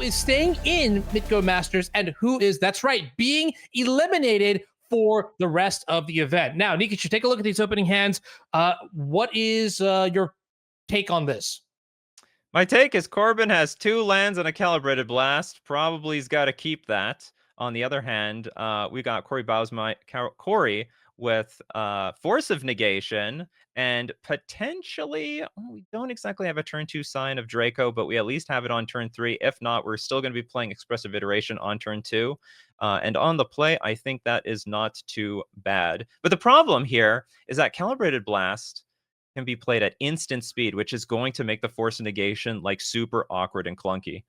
is staying in MTGO Masters and who is, that's right, being eliminated for the rest of the event. Now, Nikachu, take a look at these opening hands. What is your take on this? My take is Corbin has 2 lands and a Calibrated Blast. Probably he's got to keep that. On the other hand, we got Corey with Force of Negation and potentially, we don't exactly have a turn 2 sign of Draco, but we at least have it on turn 3. If not, we're still going to be playing Expressive Iteration on turn 2. And on the play, I think that is not too bad. But the problem here is that Calibrated Blast can be played at instant speed, which is going to make the Force of Negation like super awkward and clunky.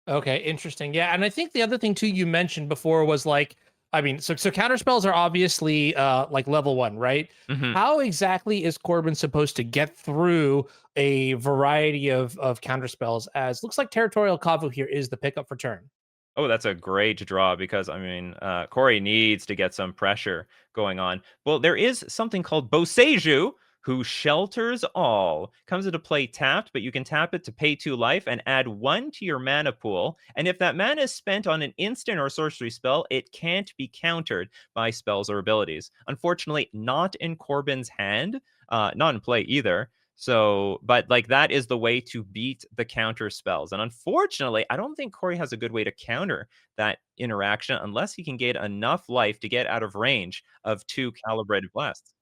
Okay, interesting. Yeah, and I think the other thing too you mentioned before was like, I mean, so counter spells are obviously like level 1, right? Mm-hmm. How exactly is Corbin supposed to get through a variety of counter spells? As looks like Territorial Kavu here is the pickup for turn. Oh, that's a great draw because, I mean, Corey needs to get some pressure going on. Well, there is something called Boseiju, who shelters all. Comes into play tapped, but you can tap it to pay 2 life and add 1 to your mana pool. And if that mana is spent on an instant or sorcery spell, it can't be countered by spells or abilities. Unfortunately, not in Corbin's hand, not in play either. So, but like that is the way to beat the counter spells. And unfortunately, I don't think Corey has a good way to counter that interaction unless he can get enough life to get out of range of 2 calibrated blasts.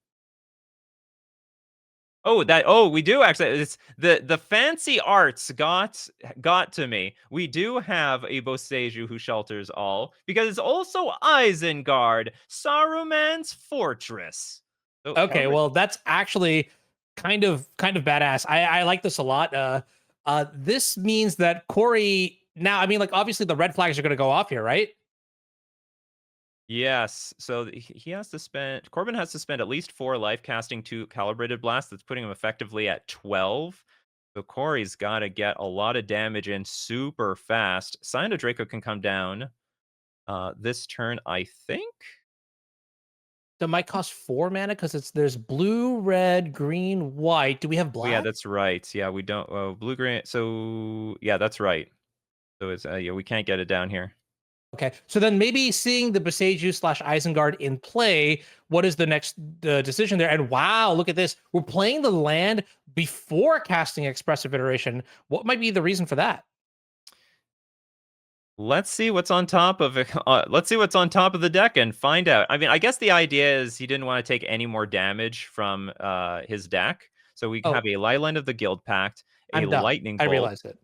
Oh, we do actually. It's the fancy arts got to me. We do have a Boseiju who shelters all because it's also Isengard, Saruman's fortress. So Okay, well, that's actually kind of badass. I like this a lot. This means that Corey now. I mean, like obviously the red flags are going to go off here, right? yes. So he has to spend Corbin has to spend at least 4 life casting 2 calibrated blasts. That's putting him effectively at 12. So Corey's got to get a lot of damage in super fast. Sign of Draco can come down this turn, I think. That might cost 4 mana because there's blue, red, green, white. Do we have Oh yeah, black? that's right. Yeah, we don't. Oh, blue green. So yeah, that's right. So it's yeah, we can't get it down here. Okay, so then maybe seeing the Boseiju slash Isengard in play, what is the next decision there? And wow, look at this. We're playing the land before casting Expressive Iteration. What might be the reason for that? Let's see what's on top of it. Let's see what's on top of the deck and find out. I mean, I guess the idea is he didn't want to take any more damage from his deck. So we have Oh, a Leyline of the Guild Pact, a I'm dumb. Lightning I Bolt, realized it.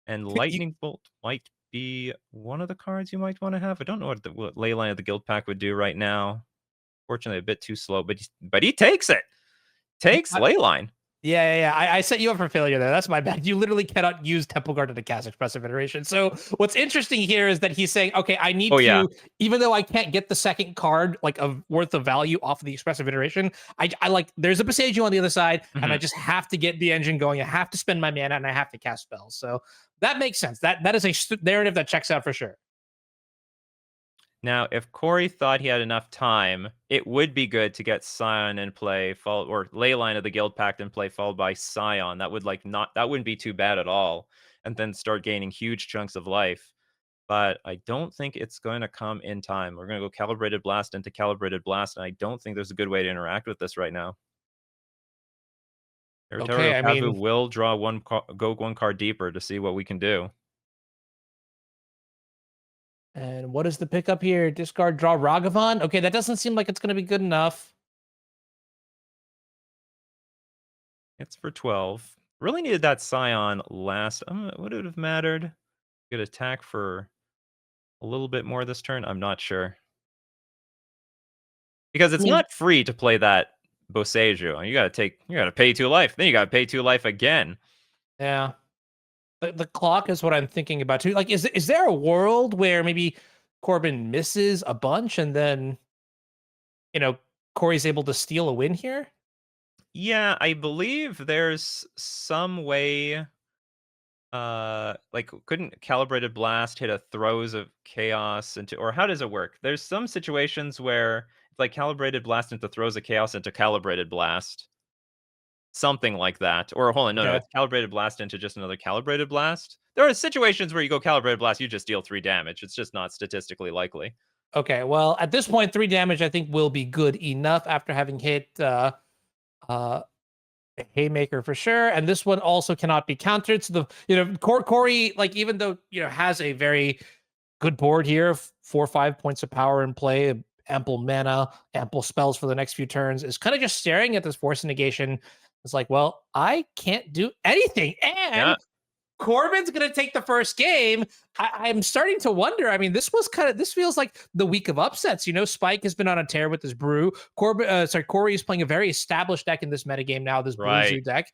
and You, Lightning Bolt might be one of the cards you might want to have. I don't know what Leyline of the Guild Pact would do right now. Fortunately, a bit too slow, but he takes it. Takes Leyline. yeah. I set you up for failure there. That's my bad. You literally cannot use Temple Guard to cast Expressive Iteration. So what's interesting here is that he's saying, okay, I need Oh yeah. to, even though I can't get the second card like of worth of value off of the Expressive Iteration, I like there's a Boseiju on the other side, and I just have to get the engine going. I have to spend my mana and I have to cast spells. So that makes sense. That is a narrative that checks out for sure. Now, if Corey thought he had enough time, it would be good to get Scion in play, or Leyline of the Guild Pact in play, followed by Scion. That would that wouldn't be too bad at all, and then start gaining huge chunks of life. But I don't think it's going to come in time. We're going to go Calibrated Blast into Calibrated Blast, and I don't think there's a good way to interact with this right now. Okay, Territorial I Kavu mean, will draw go 1 card deeper to see what we can do. and what is the pickup here? Discard, draw Ragavan. Okay, that doesn't seem like it's going to be good enough. It's for 12. Really needed that Scion last. Would it have mattered? Good attack for a little bit more this turn? I'm not sure. Because I it's mean, not free to play that Boseiju. You gotta pay 2 life. Then you gotta pay 2 life again. yeah. The clock is what I'm thinking about too. Like, is there a world where maybe Corbin misses a bunch and then you know Corey's able to steal a win here? Yeah, I believe there's some way. Like, couldn't Calibrated Blast hit a Throes of Chaos into, or how does it work? There's some situations where it's like Calibrated Blast into Throes of Chaos into Calibrated Blast. Something like that. Or hold on, no, Okay. it's Calibrated Blast into just another Calibrated Blast. there are situations where you go Calibrated Blast, you just deal 3 damage. It's just not statistically likely. Okay, well, at this point, 3 damage I think will be good enough after having hit a Haymaker for sure, and this one also cannot be countered. So Corey, like even though has a very good board here, 4 or 5 points of power in play, ample mana, ample spells for the next few turns, is kind of just staring at this Force Negation. It's like, well, I can't do anything, and Corbin's going to take the first game. I'm starting to wonder. I mean, this feels like the week of upsets. Spike has been on a tear with this brew. Corey is playing a very established deck in this metagame now, this Blue Zoo deck.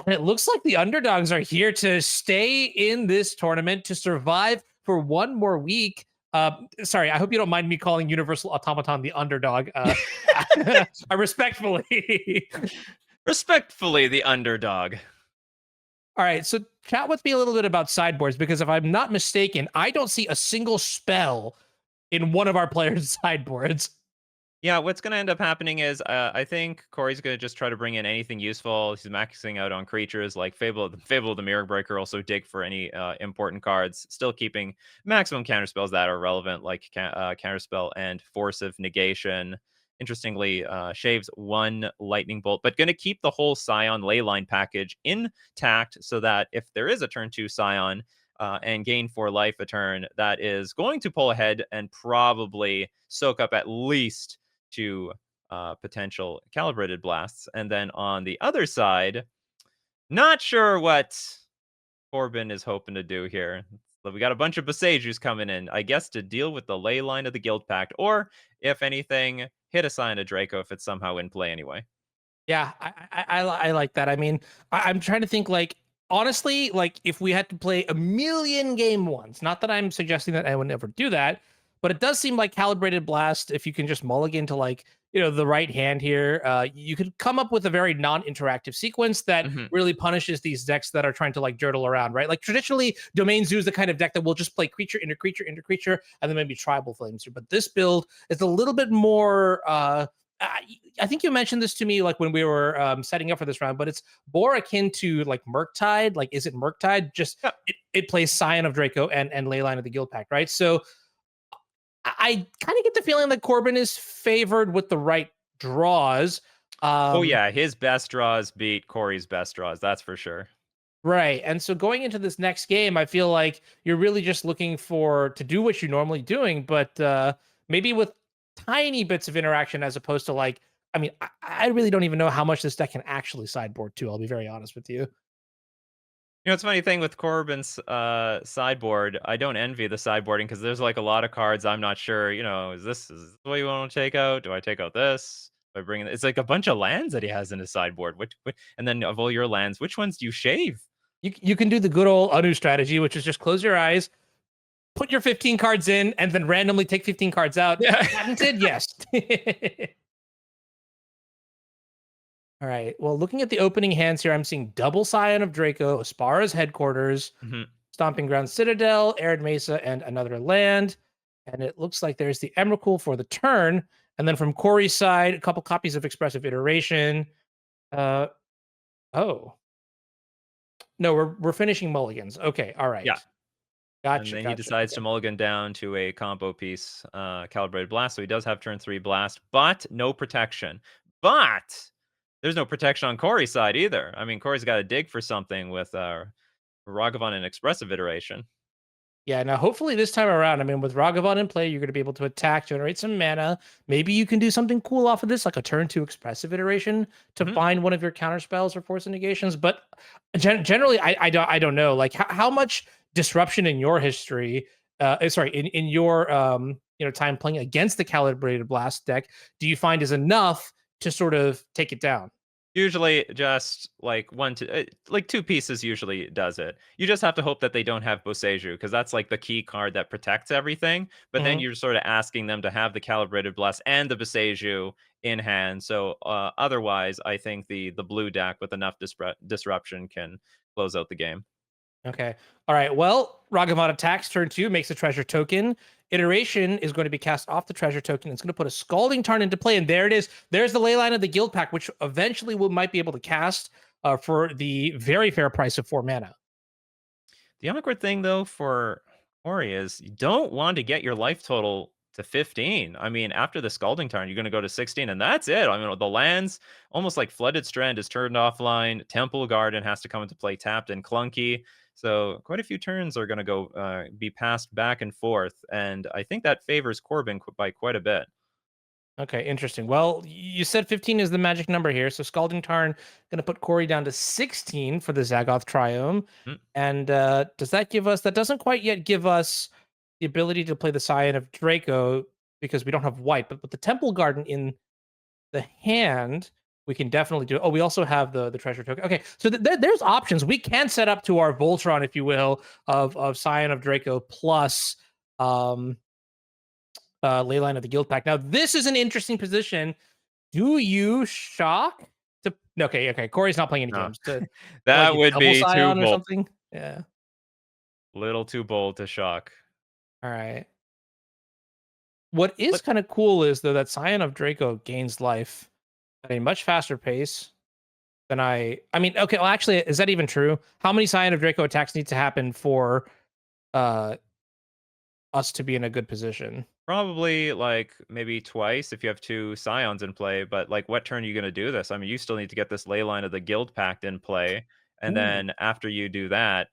And it looks like the underdogs are here to stay in this tournament, to survive for one more week. Sorry, I hope you don't mind me calling Universal Automaton the underdog. I respectfully. Respectfully, the underdog. All right, so chat with me a little bit about sideboards, because if I'm not mistaken, I don't see a single spell in one of our players' sideboards. Yeah, what's going to end up happening is I think Corey's going to just try to bring in anything useful. He's maxing out on creatures like Fable of the Mirror Breaker, also dig for any important cards, still keeping maximum counterspells that are relevant, like Counterspell and Force of Negation. Interestingly, shaves 1 Lightning Bolt, but going to keep the whole Scion Leyline package intact so that if there is a turn 2 Scion and gain 4 life a turn, that is going to pull ahead and probably soak up at least 2 potential Calibrated Blasts. And then on the other side, not sure what Corbin is hoping to do here. So we got a bunch of Boseijus coming in, I guess, to deal with the Leyline of the Guild Pact, or if anything, hit a Sign of Draco if it's somehow in play anyway. Yeah, I like that. I mean, I'm trying to think, like, honestly, like if we had to play a million game ones, not that I'm suggesting that I would never do that, but it does seem like Calibrated Blast, if you can just mulligan to like, the right hand here, you could come up with a very non-interactive sequence that really punishes these decks that are trying to like journal around, right? Like traditionally, Domain Zoo is the kind of deck that will just play creature into creature into creature, and then maybe Tribal Flames here. But this build is a little bit more I think you mentioned this to me like when we were setting up for this round, but it's more akin to like Murktide. Like, is it Murktide? Just it plays Scion of Draco and Leyline of the Guild Pact, right? So I kind of get the feeling that Corbin is favored with the right draws. Oh yeah, his best draws beat Corey's best draws. That's for sure. Right. And so going into this next game, I feel like you're really just looking to do what you're normally doing, but maybe with tiny bits of interaction, as opposed to like, I mean, I really don't even know how much this deck can actually sideboard too. I'll be very honest with you. It's a funny thing with Corbin's sideboard. I don't envy the sideboarding because there's like a lot of cards I'm not sure. Is this what you want to take out? Do I take out this? Do I bring it? It's like a bunch of lands that he has in his sideboard. And then of all your lands, which ones do you shave? You can do the good old Anu strategy, which is just close your eyes, put your 15 cards in, and then randomly take 15 cards out. Patented, yes. All right. Well, looking at the opening hands here, I'm seeing double Scion of Draco, Aspara's Headquarters, Stomping Ground Citadel, Arid Mesa, and another land. And it looks like there's the Emrakul for the turn. And then from Corey's side, a couple copies of Expressive Iteration. Oh. No, we're finishing mulligans. Okay. All right. Yeah. Gotcha. And then he decides to mulligan down to a combo piece, Calibrated Blast. So he does have turn 3 Blast, but no protection. But there's no protection on Corey's side either. I mean, Corey's got to dig for something with Ragavan and Expressive Iteration. Yeah, now hopefully this time around, I mean, with Ragavan in play, you're going to be able to attack, generate some mana. Maybe you can do something cool off of this, like a turn 2 Expressive Iteration to find one of your counter spells or Force of Negations. But generally, I don't know. Like, how much disruption in your history, in your time playing against the Calibrated Blast deck, do you find is enough to sort of take it down? Usually just like 2 pieces usually does it. You just have to hope that they don't have Boseiju, because that's like the key card that protects everything. But then you're sort of asking them to have the Calibrated Blast and the Boseiju in hand. So otherwise, I think the blue deck with enough disruption can close out the game. Okay. All right. Well, Ragavan attacks turn 2, makes a treasure token. Iteration is going to be cast off the treasure token. It's going to put a Scalding Tarn into play, and there it is. There's the Leyline of the Guild Pact, which eventually we might be able to cast for the very fair price of 4 mana. The awkward thing though for Ori is you don't want to get your life total to 15. I mean, after the Scalding Tarn, you're going to go to 16, and that's it. I mean, the lands, almost like Flooded Strand is turned offline. Temple Garden has to come into play tapped and clunky. So quite a few turns are going to go be passed back and forth, and I think that favors Corbin by quite a bit. Okay, interesting. Well, you said 15 is the magic number here. So Scalding Tarn going to put Corey down to 16 for the Zagoth Triome. Mm. And does that give us, that doesn't quite yet give us the ability to play the Scion of Draco because we don't have white, but with the Temple Garden in the hand, we can definitely do it. Oh, we also have the treasure token. Okay, so there's options. We can set up to our Voltron, if you will, of Scion of Draco plus Leyline of the Guild Pack. Now, this is an interesting position. Do you shock to? Okay. Corey's not playing any No. games. To That like would double be too Scion or bold. something. Yeah. Little too bold to shock. All right. What is But kind of cool is though that Scion of Draco gains life at a much faster pace than I mean, okay. Well, actually, is that even true? How many Scion of Draco attacks need to happen for uh us to be in a good position? probably like maybe twice if you have two Scions in play. But like, what turn are you going to do this? I mean, you still need to get this Leyline of the Guild Pact in play, and Ooh. then after you do that,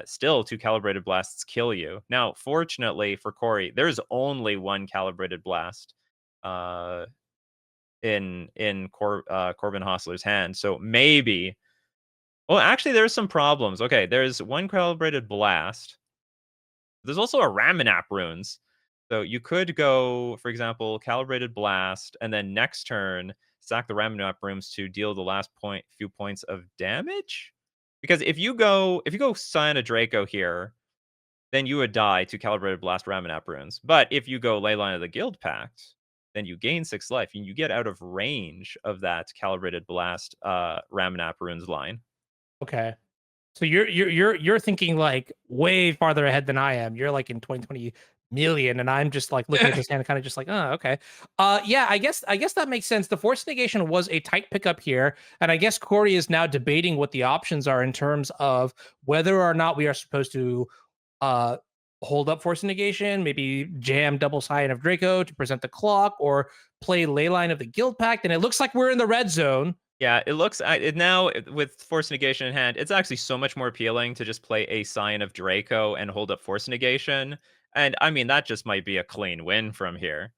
still two Calibrated Blasts kill you. Now, fortunately for Corey, there's only one Calibrated Blast uh, in Corbin Hosler's hand, so maybe. Well, actually, there's some problems. Okay, there's one Calibrated Blast. There's also a Ramanap runes. So you could go, for example, Calibrated Blast, and then next turn, sack the Ramanap runes to deal the last few points of damage. Because if you go Scion of Draco here, then you would die to Calibrated Blast Ramanap runes. But if you go Leyline of the Guild Pact, then you gain 6 life, and you get out of range of that Calibrated Blast Ramanap runes line. Okay. So you're thinking like way farther ahead than I am. You're like in 2020 million, and I'm just like looking at this hand, kind of just like, oh, okay. Yeah, I guess that makes sense. The force negation was a tight pickup here, and I guess Corey is now debating what the options are in terms of whether or not we are supposed to uh hold up force negation, maybe jam double Scion of Draco to present the clock, or play Leyline of the Guild Pact. And it looks like we're in the red zone. Yeah, it looks now with Force Negation in hand, it's actually so much more appealing to just play a Scion of Draco and hold up Force Negation. And I mean, that just might be a clean win from here.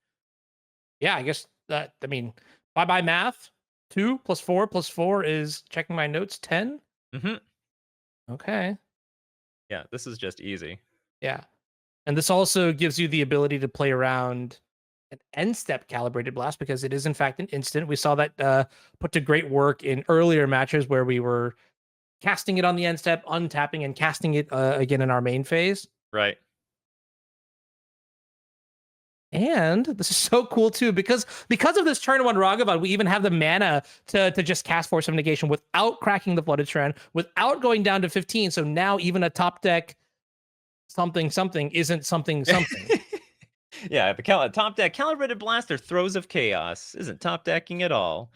Yeah, I guess that, I mean, by math, 2 plus 4 plus 4 is, checking my notes, 10. Hmm. Okay. Yeah, this is just easy. Yeah. And this also gives you the ability to play around an end step Calibrated Blast because it is in fact an instant. We saw that put to great work in earlier matches where we were casting it on the end step, untapping and casting it again in our main phase. Right. And this is so cool too, because of this turn one Ragavan, we even have the mana to just cast Force of Negation without cracking the Flooded Strand, without going down to 15. So now even a top deck something isn't something. Yeah, the top deck Calibrated Blaster Throes of Chaos isn't top decking at all.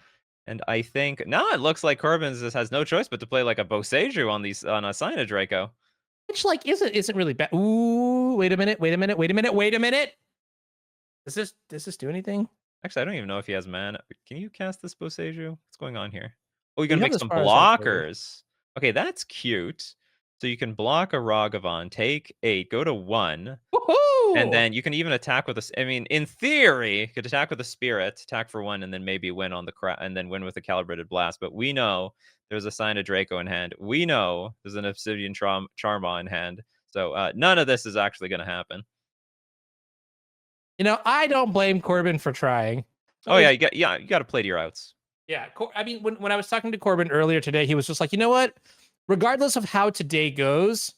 And I think now it looks like Corbin just has no choice but to play like a Boseiju on a Scion of Draco. Which like isn't really bad. Ooh, wait a minute. Does this do anything? Actually, I don't even know if he has mana. Can you cast this Boseiju? What's going on here? Oh, you're You gonna have make the some Spires Activated. blockers. Okay, that's cute. So you can block a Ragavan, take 8, go to 1, and Woohoo! then you can even attack with a. I mean, in theory, you could attack with a Spirit, attack for 1, and then maybe win on the and then win with a Calibrated Blast. But we know there's a Sign of Draco in hand. We know there's an Obsidian Charma in hand. So none of this is actually going to happen. You know, I don't blame Corbin for trying. Oh yeah, you got to play to your outs. Yeah, I mean, when I was talking to Corbin earlier today, he was just like, you know what? Regardless of how today goes,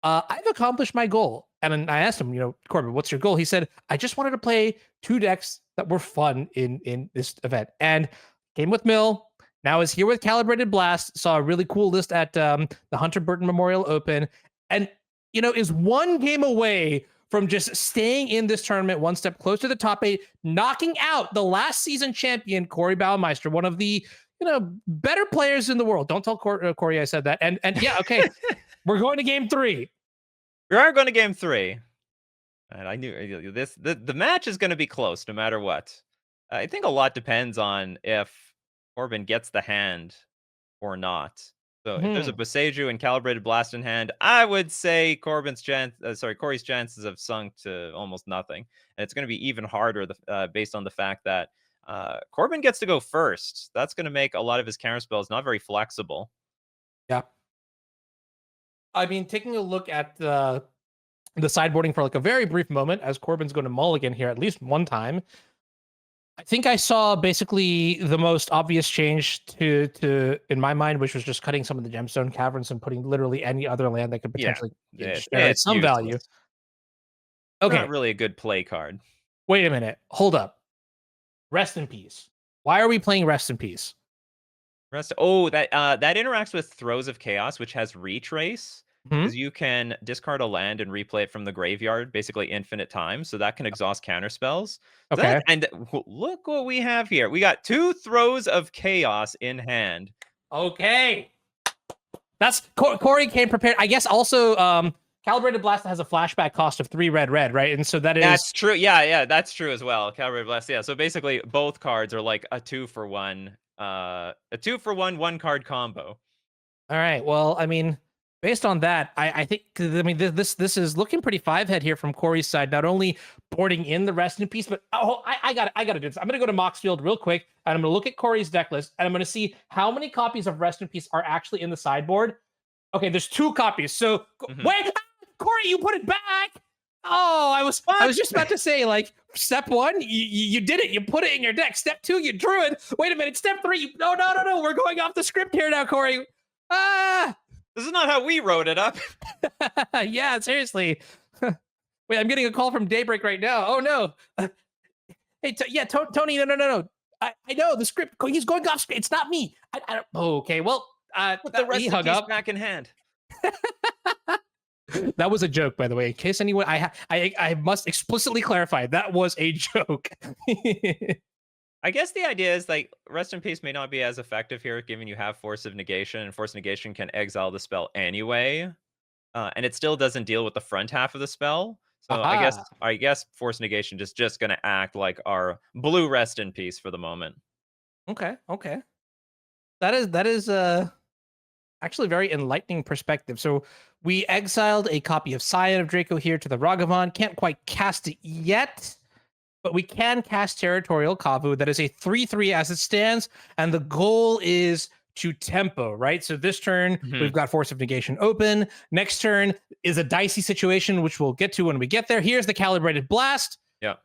I've accomplished my goal. And then I asked him, you know, Corbin, what's your goal? He said, I just wanted to play 2 decks that were fun in this event. And came with Mill, now is here with Calibrated Blast, saw a really cool list at the Hunter Burton Memorial Open, and, you know, is 1 game away from just staying in this tournament one step closer to the top 8, knocking out the last season champion, Corey Baumeister, one of the, you know, better players in the world. Don't tell Corey I said that. And yeah, okay, we're going to game 3. We are going to game 3. And I knew the match is going to be close no matter what. I think a lot depends on if Corbin gets the hand or not. So if there's a Boseiju and Calibrated Blast in hand, I would say Corey's chances have sunk to almost nothing. And it's going to be even harder based on the fact that Corbin gets to go first. That's going to make a lot of his counter spells not very flexible. Yeah. I mean, taking a look at the sideboarding for like a very brief moment as Corbin's going to mulligan here at least one time. I think I saw basically the most obvious change to in my mind, which was just cutting some of the gemstone caverns and putting literally any other land that could potentially generate some useless. value. Okay. Not really a good play card. Wait a minute. Hold up. Rest in peace. Why are we playing Rest in Peace? That interacts with Throes of Chaos, which has Retrace. Because you can discard a land and replay it from the graveyard, basically infinite times. So that can exhaust counter spells. Okay. And look what we have here. We got 2 Throes of Chaos in hand. Okay. That's Corey came prepared. I guess also Calibrated Blast has a flashback cost of 3 red, right? And so that's true. Yeah, that's true as well. Calibrated Blast. Yeah. So basically both cards are like a 2-for-1. A 2-for-1 1-card combo. All right. Well, I mean, based on that, I think this is looking pretty 5-head here from Corey's side. Not only boarding in the Rest in Peace, but I gotta do this. I'm gonna go to Moxfield real quick, and I'm gonna look at Corey's deck list, and I'm gonna see how many copies of Rest in Peace are actually in the sideboard. Okay, there's 2 copies. So wait, Corey, you put it back. Oh, I was just about to say, like, step 1, you did it. You put it in your deck. Step 2, you drew it. Wait a minute. Step 3, no. We're going off the script here now, Corey. This is not how we wrote it up. Yeah, seriously. Wait, I'm getting a call from Daybreak right now. Oh no. Hey, Tony, no. I know the script. He's going off script. It's not me. I don't. Oh, okay. Well, put the Rest in Peace back in hand. That was a joke, by the way. In case anyone, I must explicitly clarify that was a joke. I guess the idea is like Rest in Peace may not be as effective here, given you have Force of Negation, and Force of Negation can exile the spell anyway, and it still doesn't deal with the front half of the spell. So I guess Force of Negation is just going to act like our blue Rest in Peace for the moment. Okay. That is actually a very enlightening perspective. So we exiled a copy of Scion of Draco here to the Ragavan. Can't quite cast it yet, but we can cast Territorial Kavu. That is a 3/3 as it stands, and the goal is to tempo, right? So this turn, we've got Force of Negation open. Next turn is a dicey situation, which we'll get to when we get there. Here's the Calibrated Blast. Yeah.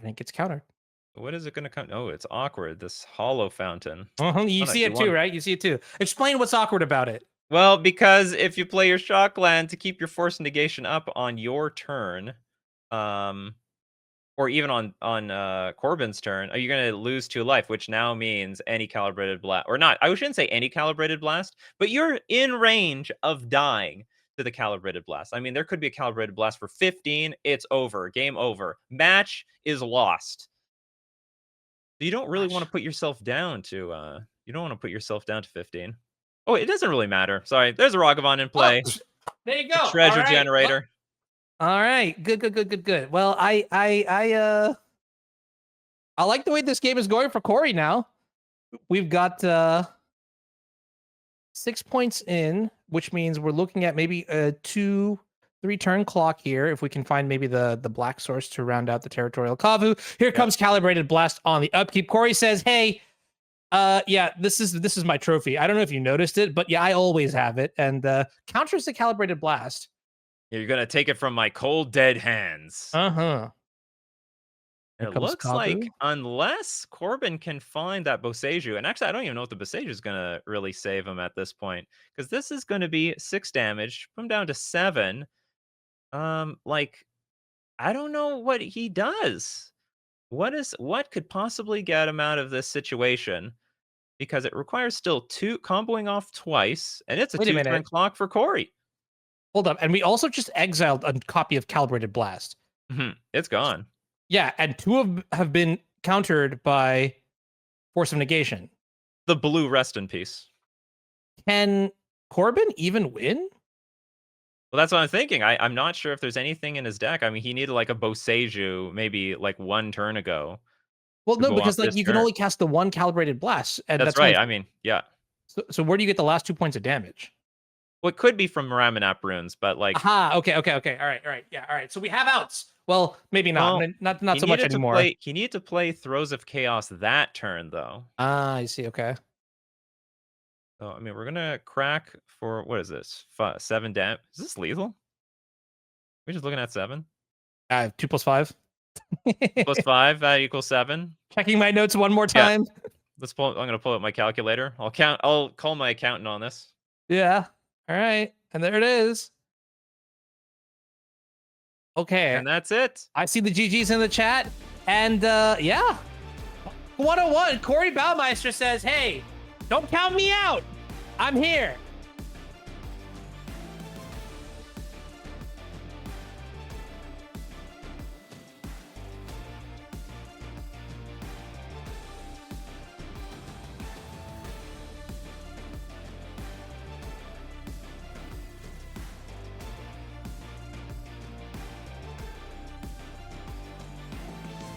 I think it's countered. What is it going to come? Oh, it's awkward. This hollow fountain. You see it too, right? You see it too. Explain what's awkward about it. Well, because if you play your shock land to keep your Force of Negation up on your turn, or even on Corbin's turn, are you going to lose 2 life, which now means any Calibrated Blast, or not, I shouldn't say any Calibrated Blast, but you're in range of dying to the Calibrated Blast. I mean, there could be a Calibrated Blast for 15, it's over, game over, match is lost. You don't really want to put yourself down to, 15. Oh, it doesn't really matter. Sorry, there's a Ragavan in play. Oh, there you go. Treasure generator. Well, all right, good. Well, I like the way this game is going for Corey now. We've got 6 points in, which means we're looking at maybe a 2-3 turn clock here. If we can find maybe the black source to round out the Territorial Kavu. Here comes Calibrated Blast on the upkeep. Corey says, hey, this is my trophy. I don't know if you noticed it, but yeah, I always have it. And counters the Calibrated Blast. You're going to take it from my cold, dead hands. Uh-huh. It looks like unless Corbin can find that Boseiju, and actually I don't even know if the Boseiju is going to really save him at this point, because this is going to be 6 damage, from down to 7. Like, I don't know what he does. What could possibly get him out of this situation? Because it requires still 2 comboing off twice, and it's a 2-turn clock for Corey. Hold up, and we also just exiled a copy of Calibrated Blast. It's gone. Yeah, and 2 have been countered by Force of Negation. The blue Rest in Peace. Can Corbin even win? Well, that's what I'm thinking. I'm not sure if there's anything in his deck. I mean, he needed like a Boseiju maybe like 1 turn ago Well, to no, go off because like this you can turn. only cast the one calibrated blast, and That's that's only right. I mean, yeah. so where do you get the last 2 points of damage? Well, it could be from Ramanap runes, but like, Aha. Okay. All right. Yeah. All right. So we have outs. Well, maybe not. well, Not so much anymore. He needed to play Throes of Chaos that turn though. Ah, I see. Okay. So I mean, we're gonna crack for what is this? 7 damage. Is this lethal? We're just looking at 7. 2+5. Plus 5 equals 7. Checking my notes one more Yeah. time. Let's pull. I'm gonna pull out my calculator. I'll count. I'll call my accountant on this. Yeah. All right. And there it is. Okay. And that's it. I see the GGs in the chat. And yeah. 101, Corey Baumeister says, hey, don't count me out. I'm here.